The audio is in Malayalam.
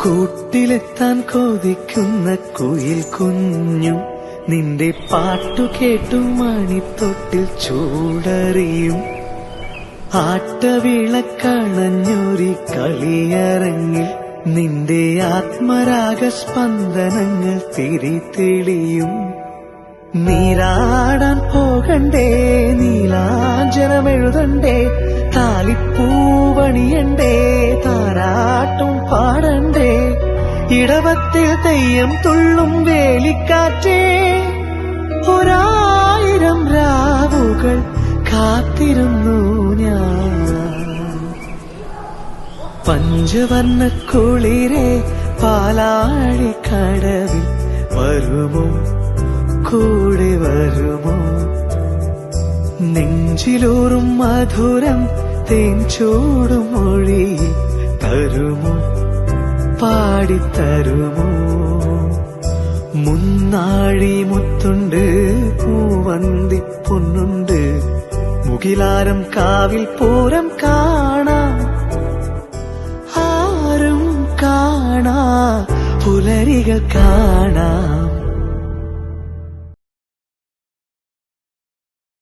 കൂട്ടിലെത്താൻ കൊതിക്കുന്ന കുയിൽ കുഞ്ഞും നിന്റെ പാട്ടു കേട്ടു മണിത്തൊട്ടിൽ ചൂടറിയും. ആട്ടവിളക്കണഞ്ഞൊരി കളിയരങ്ങിൽ നിന്റെ ആത്മരാഗസ്പന്ദനങ്ങൾ തിരിതെളിയും. നീരാടാൻ പോകണ്ടേ, നീലാഞ്ജനമെഴുതണ്ടേ, താലിപ്പൂവണിയണ്ടേ, താരാട്ടും പാടണ്ടേ, ഇടവത്തിൽ തെയ്യം തുള്ളും വേലിക്കാറ്റേ, 1000 രാവുകൾ കാത്തിരുന്നു ഞാൻ. പഞ്ചവർണ്ണ കുളിരേ പാലാഴിക്കടവിൽ വരുമോ, കൂടെ വരുമോ? നെഞ്ചിലൂറും മധുരം തേൻ ചൂടും മൊഴി തരുമോ, പാടിത്തരുമോ? മുന്നാഴി മുത്തുണ്ട്, പൂവന്തി പൊന്നുണ്ട്, മുകിലാരം കാവിൽ പൂരം കാണാം. ആരും കാണാ പുലരികൾ കാണാം.